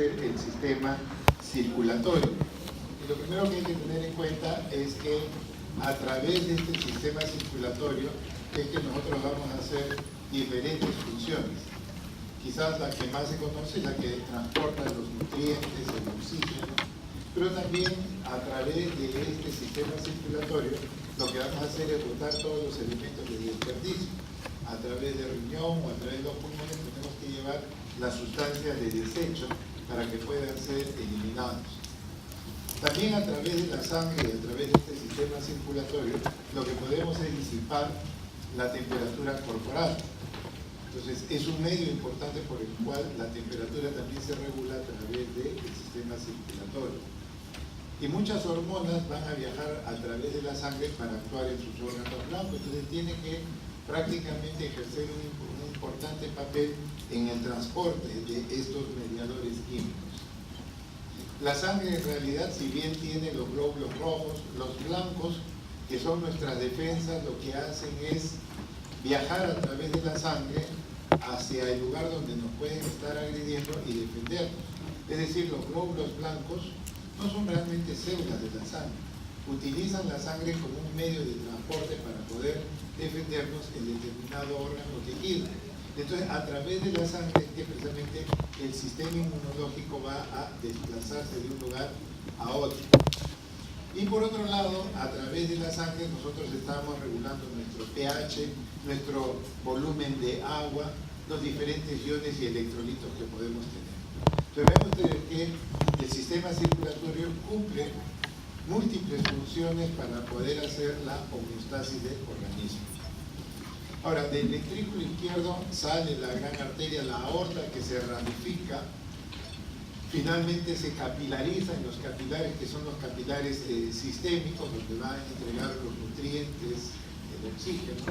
ser el sistema circulatorio. Y lo primero que hay que tener en cuenta es que a través de este sistema circulatorio es que nosotros vamos a hacer diferentes funciones. Quizás la que más se conoce es la que transporta los nutrientes, el oxígeno, pero también a través de este sistema circulatorio lo que vamos a hacer es botar todos los elementos de desperdicio. A través del riñón o a través de los pulmones tenemos que llevar las sustancias de desecho para que puedan ser eliminados. También a través de la sangre y a través de este sistema circulatorio lo que podemos es disipar la temperatura corporal. Entonces es un medio importante por el cual la temperatura también se regula a través del sistema circulatorio. Y muchas hormonas van a viajar a través de la sangre para actuar en sus órganos blancos, entonces tiene que prácticamente ejercer un importante papel en el transporte de estos mediadores químicos. La sangre en realidad, si bien tiene los glóbulos rojos, los blancos, que son nuestras defensas, lo que hacen es viajar a través de la sangre hacia el lugar donde nos pueden estar agrediendo y defendernos. Es decir, los glóbulos blancos no son realmente células de la sangre, utilizan la sangre como un medio de transporte para poder defendernos en determinado órgano o tejido. Entonces, a través de la sangre es que precisamente el sistema inmunológico va a desplazarse de un lugar a otro. Y por otro lado, a través de la sangre nosotros estamos regulando nuestro pH, nuestro volumen de agua, los diferentes iones y electrolitos que podemos tener. Entonces, vean ustedes que el sistema circulatorio cumple múltiples funciones para poder hacer la homeostasis del organismo. Ahora, del ventrículo izquierdo sale la gran arteria, la aorta, que se ramifica, finalmente se capilariza en los capilares, que son los capilares sistémicos, donde van a entregar los nutrientes, el oxígeno,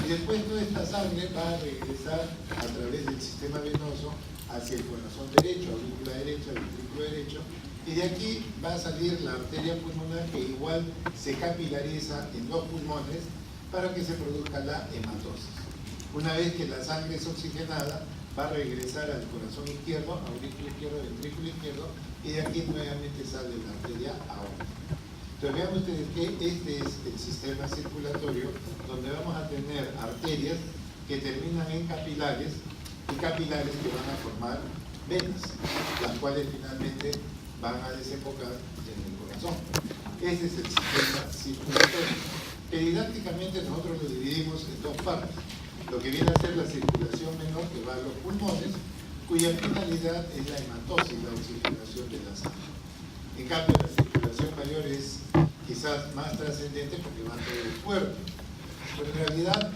y después toda esta sangre va a regresar a través del sistema venoso hacia el corazón derecho, aurícula derecha, ventrículo derecho, y de aquí va a salir la arteria pulmonar, que igual se capilariza en los pulmones para que se produzca la hematosis. Una vez que la sangre es oxigenada, va a regresar al corazón izquierdo, aurícula izquierdo, ventrículo izquierdo, y de aquí nuevamente sale la arteria aorta. Entonces vean ustedes que este es el sistema circulatorio, donde vamos a tener arterias que terminan en capilares, y capilares que van a formar venas, las cuales finalmente van a desembocar en el corazón. Ese es el sistema circulatorio, que didácticamente nosotros lo dividimos en dos partes. Lo que viene a ser la circulación menor, que va a los pulmones, cuya finalidad es la hematosis, la oxigenación de la sangre. En cambio, la circulación mayor es quizás más trascendente porque va a todo el cuerpo. Pero en realidad,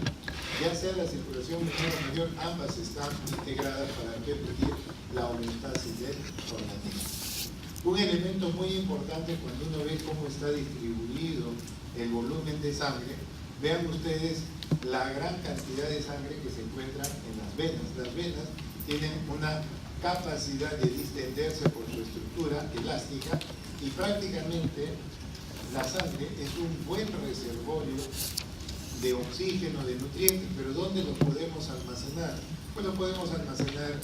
ya sea la circulación menor o mayor, ambas están integradas para permitir la homeostasis del organismo. Un elemento muy importante cuando uno ve cómo está distribuido el volumen de sangre, vean ustedes la gran cantidad de sangre que se encuentra en las venas. Las venas tienen una capacidad de distenderse por su estructura elástica y prácticamente la sangre es un buen reservorio de oxígeno, de nutrientes, pero ¿dónde lo podemos almacenar? Pues lo podemos almacenar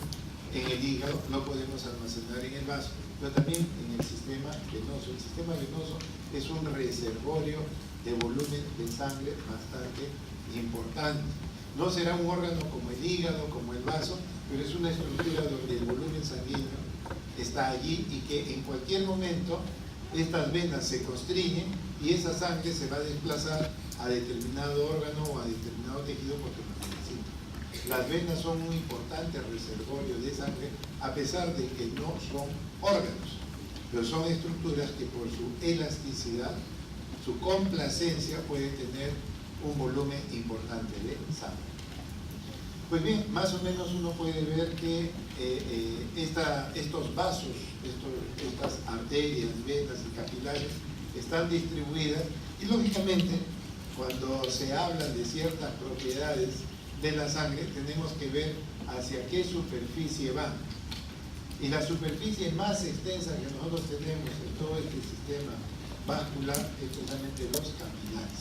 en el hígado, lo podemos almacenar en el vaso, pero también en el sistema venoso. El sistema venoso es un reservorio de volumen de sangre bastante importante. No será un órgano como el hígado, como el vaso, pero es una estructura donde el volumen sanguíneo está allí y que en cualquier momento estas venas se constriñen y esa sangre se va a desplazar a determinado órgano o a determinado tejido porque lo necesita. Las venas son un importante reservorio de sangre, a pesar de que no son órganos, pero son estructuras que por su elasticidad, su complacencia, pueden tener un volumen importante de sangre. Pues bien, más o menos uno puede ver que estos vasos, estas arterias, venas y capilares están distribuidas y lógicamente cuando se habla de ciertas propiedades de la sangre tenemos que ver hacia qué superficie va. Y la superficie más extensa que nosotros tenemos en todo este sistema vascular es precisamente los capilares.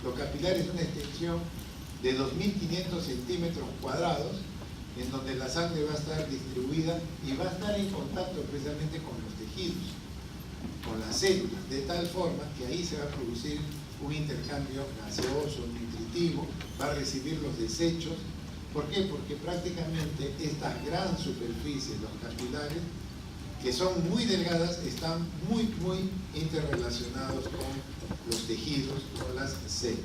Los capilares es una extensión de 2.500 centímetros cuadrados en donde la sangre va a estar distribuida y va a estar en contacto precisamente con los tejidos, con las células, de tal forma que ahí se va a producir un intercambio gaseoso, nutritivo, va a recibir los desechos. ¿Por qué? Porque prácticamente esta gran superficie, los capilares, que son muy delgadas, están muy interrelacionados con los tejidos, con las células.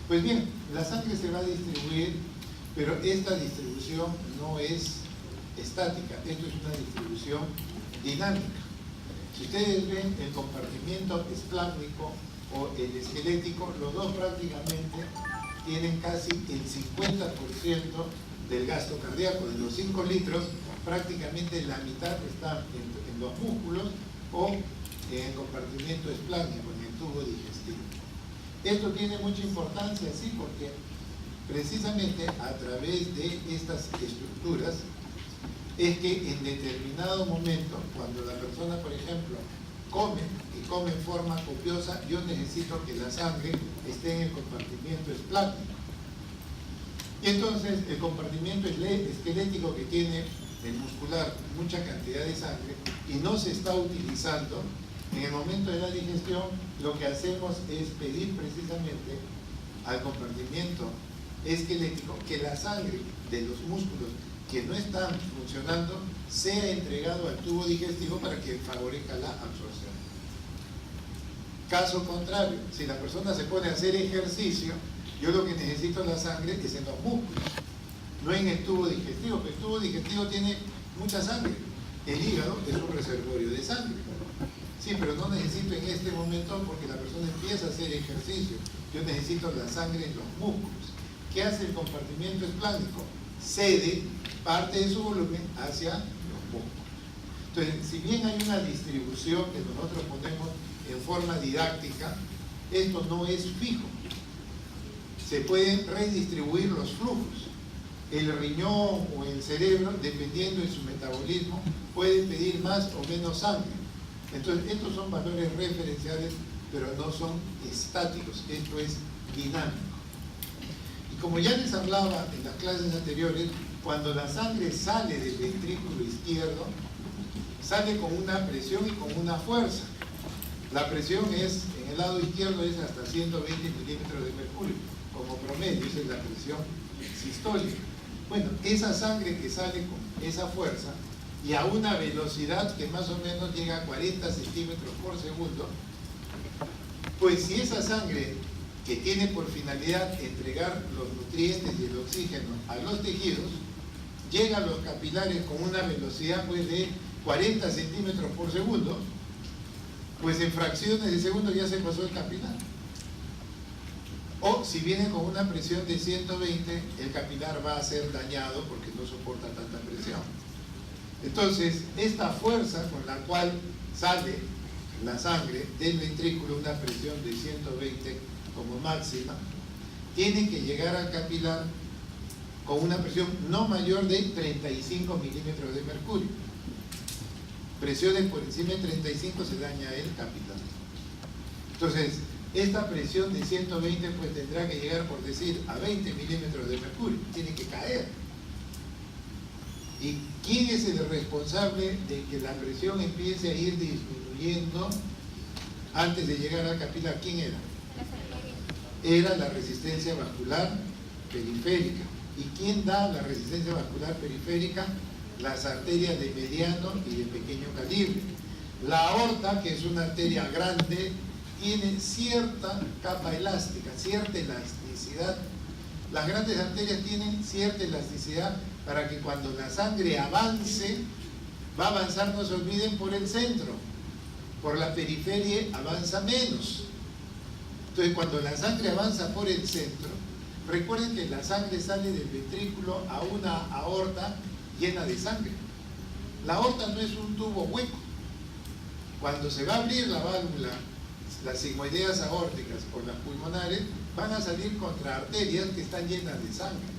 Pues bien, la sangre se va a distribuir, pero esta distribución no es estática, esto es una distribución dinámica. Si ustedes ven el compartimiento esplásmico o el esquelético, los dos prácticamente tienen casi el 50% del gasto cardíaco. De los 5 litros, prácticamente la mitad está en los músculos o en el compartimento esplásmico, en el tubo digestivo. Esto tiene mucha importancia, sí, porque precisamente a través de estas estructuras es que en determinado momento, cuando la persona, por ejemplo, come y come en forma copiosa, yo necesito que la sangre esté en el compartimiento esplásmico. Y entonces el compartimiento esquelético, que tiene el muscular mucha cantidad de sangre y no se está utilizando, en el momento de la digestión lo que hacemos es pedir precisamente al compartimiento esquelético que la sangre de los músculos que no están funcionando sea entregado al tubo digestivo para que favorezca la absorción. Caso contrario, si la persona se pone a hacer ejercicio, yo lo que necesito la sangre es en los músculos, no en el tubo digestivo, porque el tubo digestivo tiene mucha sangre. El hígado es un reservorio de sangre. Sí, pero no necesito en este momento porque la persona empieza a hacer ejercicio. Yo necesito la sangre en los músculos. ¿Qué hace el compartimento esplásmico? Cede parte de su volumen hacia los músculos. Entonces, si bien hay una distribución que nosotros ponemos en forma didáctica, esto no es fijo. Se pueden redistribuir los flujos. El riñón o el cerebro, dependiendo de su metabolismo, pueden pedir más o menos sangre. Entonces, estos son valores referenciales, pero no son estáticos. Esto es dinámico. Y como ya les hablaba en las clases anteriores, cuando la sangre sale del ventrículo izquierdo, sale con una presión y con una fuerza. La presión es, en el lado izquierdo, es hasta 120 milímetros de mercurio, como promedio, esa es la presión sistólica. Bueno, esa sangre que sale con esa fuerza y a una velocidad que más o menos llega a 40 centímetros por segundo, pues si esa sangre, que tiene por finalidad entregar los nutrientes y el oxígeno a los tejidos, llega a los capilares con una velocidad pues de 40 centímetros por segundo, pues en fracciones de segundo ya se pasó el capilar. O si viene con una presión de 120, el capilar va a ser dañado porque no soporta tanta presión. Entonces, esta fuerza con la cual sale la sangre del ventrículo, una presión de 120 como máxima, tiene que llegar al capilar con una presión no mayor de 35 milímetros de mercurio. Presiones por encima de 35 se daña el capilar. Entonces, esta presión de 120 pues tendrá que llegar, por decir, a 20 milímetros de mercurio. Tiene que caer. ¿Y quién es el responsable de que la presión empiece a ir disminuyendo antes de llegar al capilar? ¿Quién era? Era la resistencia vascular periférica. ¿Y quién da la resistencia vascular periférica? Las arterias de mediano y de pequeño calibre. La aorta, que es una arteria grande, tiene cierta capa elástica, cierta elasticidad. Las grandes arterias tienen cierta elasticidad para que cuando la sangre avance, va a avanzar, no se olviden, por el centro. Por la periferia avanza menos. Entonces, cuando la sangre avanza por el centro, recuerden que la sangre sale del ventrículo a una aorta llena de sangre. La aorta no es un tubo hueco. Cuando se va a abrir la válvula, las sigmoideas aórticas o las pulmonares van a salir contra arterias que están llenas de sangre.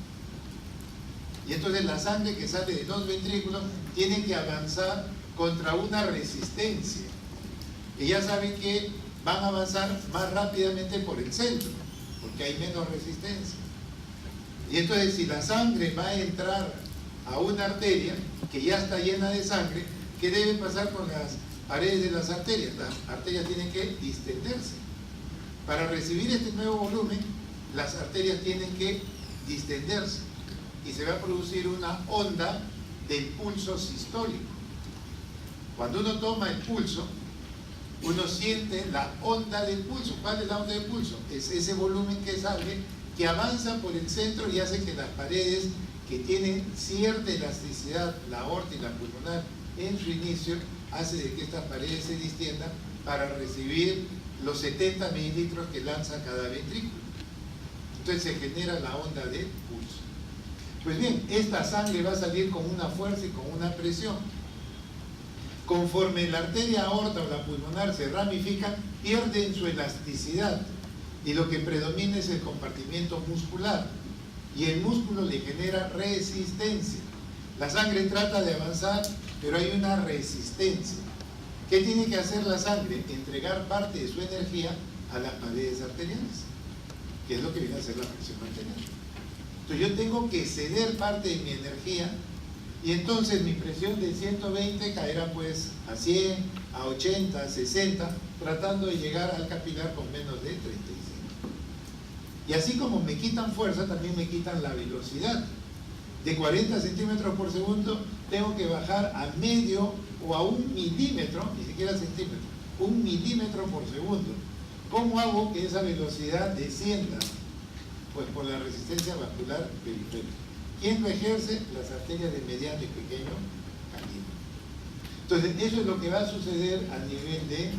Y entonces la sangre que sale de los ventrículos tiene que avanzar contra una resistencia. Y ya saben que van a avanzar más rápidamente por el centro, porque hay menos resistencia. Y entonces si la sangre va a entrar a una arteria que ya está llena de sangre, ¿qué debe pasar con las paredes de las arterias? Las arterias tienen que distenderse. Para recibir este nuevo volumen, las arterias tienen que distenderse y se va a producir una onda del pulso sistólico. Cuando uno toma el pulso, uno siente la onda del pulso. ¿Cuál es la onda del pulso? Es ese volumen que sale, que avanza por el centro y hace que las paredes que tienen cierta elasticidad, la aorta y la pulmonar, en su inicio, hace de que estas paredes se distiendan para recibir los 70 mililitros que lanza cada ventrículo. Entonces se genera la onda del pulso. Pues bien, esta sangre va a salir con una fuerza y con una presión. Conforme la arteria aorta o la pulmonar se ramifican, pierden su elasticidad y lo que predomina es el compartimiento muscular y el músculo le genera resistencia. La sangre trata de avanzar, pero hay una resistencia. ¿Qué tiene que hacer la sangre? Entregar parte de su energía a las paredes arteriales, que es lo que viene a hacer la presión arterial. Entonces yo tengo que ceder parte de mi energía y entonces mi presión de 120 caerá pues a 100, a 80, a 60, tratando de llegar al capilar con menos de 35. Y así como me quitan fuerza, también me quitan la velocidad. De 40 centímetros por segundo tengo que bajar a medio o a 1 milímetro, ni siquiera centímetro, 1 milímetro por segundo. ¿Cómo hago que esa velocidad descienda? Pues por la resistencia vascular periférica. ¿Quién lo ejerce? Las arterias de mediano y pequeño calibre. Entonces, eso es lo que va a suceder a nivel de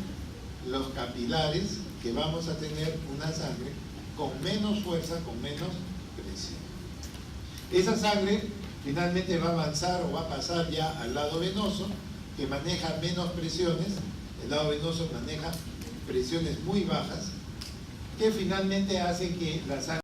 los capilares, que vamos a tener una sangre con menos fuerza, con menos presión. Esa sangre finalmente va a avanzar o va a pasar ya al lado venoso, que maneja menos presiones. El lado venoso maneja presiones muy bajas, que finalmente hacen que la sangre